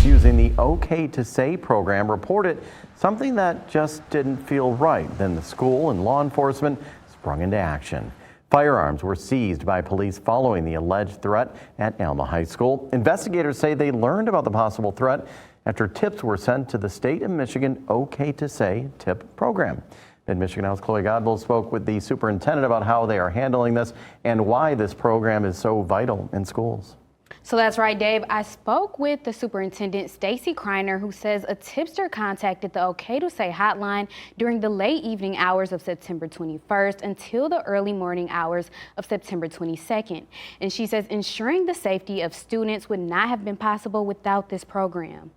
using the OK to Say program reported something that just didn't feel right. Then the school and law enforcement sprung into action. Firearms were seized by police following the alleged threat at Alma High School. Investigators say they learned about the possible threat after tips were sent to the state of Michigan OK to Say tip program. Mid-MichiganNow's Chloe Godbold spoke with the superintendent about how they are handling this and why this program is so vital in schools. So that's right, Dave. I spoke with the superintendent, Stacy Kreiner, who says a tipster contacted the OK to Say hotline during the late evening hours of September 21st until the early morning hours of September 22nd. And she says ensuring the safety of students would not have been possible without this program.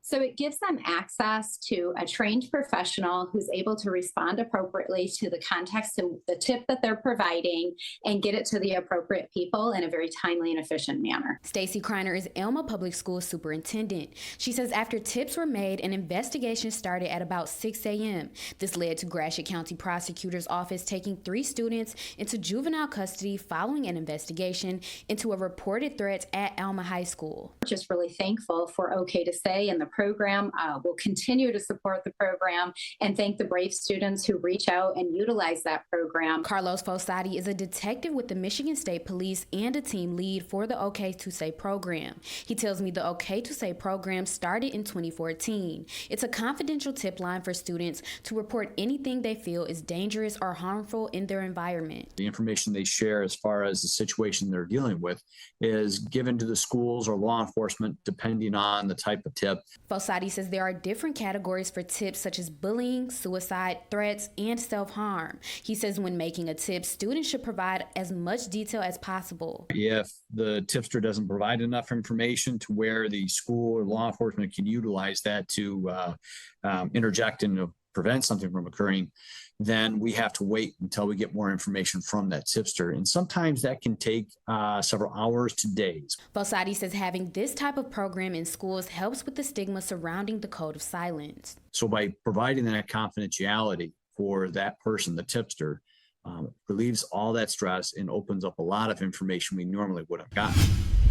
So it gives them access to a trained professional who's able to respond appropriately to the context of the tip that they're providing and get it to the appropriate people in a very timely and efficient manner. Stacy Kreiner is Alma Public School superintendent. She says after tips were made, an investigation started at about 6 a.m. This led to Gratiot County Prosecutor's Office taking 3 students into juvenile custody following an investigation into a reported threat at Alma High School. We're just really thankful for OK to Say and the program. We'll continue to support the program and thank the brave students who reach out and utilize that program. Carlos Fossati is a detective with the Michigan State Police and a team lead for the OK to Say program. He tells me the OK to Say program started in 2014. It's a confidential tip line for students to report anything they feel is dangerous or harmful in their environment. The information they share as far as the situation they're dealing with is given to the schools or law enforcement depending on the type of tip. Fossati says there are different categories for tips such as bullying, suicide, threats, and self-harm. He says when making a tip, students should provide as much detail as possible. If the tipster doesn't provide enough information to where the school or law enforcement can utilize that to interject and prevent something from occurring, then we have to wait until we get more information from that tipster. And sometimes that can take several hours to days. Fossati says having this type of program in schools helps with the stigma surrounding the code of silence. So by providing that confidentiality for that person, the tipster, relieves all that stress and opens up a lot of information we normally would have gotten.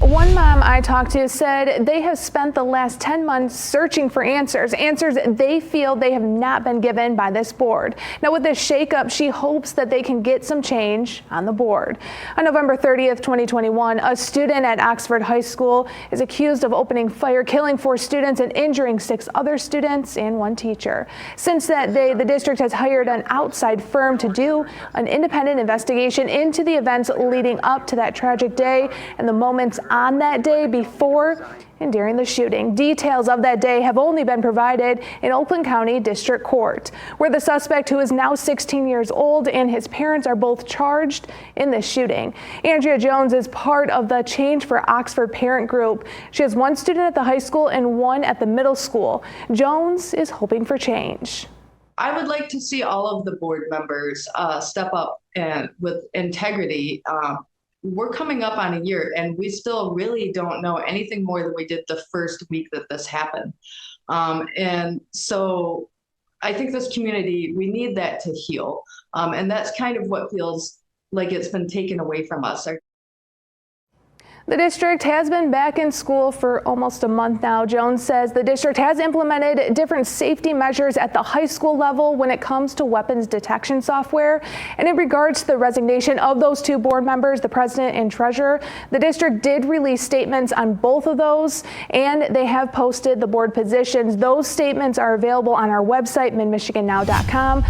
One mom I talked to said they have spent the last 10 months searching for answers they feel they have not been given by this board. Now with this shakeup, she hopes that they can get some change on the board. On November 30th, 2021, a student at Oxford High School is accused of opening fire, killing 4 students and injuring 6 other students and 1 teacher. Since that day, the district has hired an outside firm to do an independent investigation into the events leading up to that tragic day and the moments on that day before and during the shooting. Details of that day have only been provided in Oakland County District Court, where the suspect, who is now 16 years old, and his parents are both charged in this shooting. Andrea Jones is part of the Change for Oxford parent group. She has 1 student at the high school and 1 at the middle school. Jones is hoping for change. I would like to see all of the board members step up and with integrity. We're coming up on a year and we still really don't know anything more than we did the first week that this happened. And so I think this community, we need that to heal. And that's kind of what feels like it's been taken away from us. The district has been back in school for almost a month now. Jones says the district has implemented different safety measures at the high school level when it comes to weapons detection software. And in regards to the resignation of those 2 board members, the president and treasurer, the district did release statements on both of those, and they have posted the board positions. Those statements are available on our website, midmichigannow.com.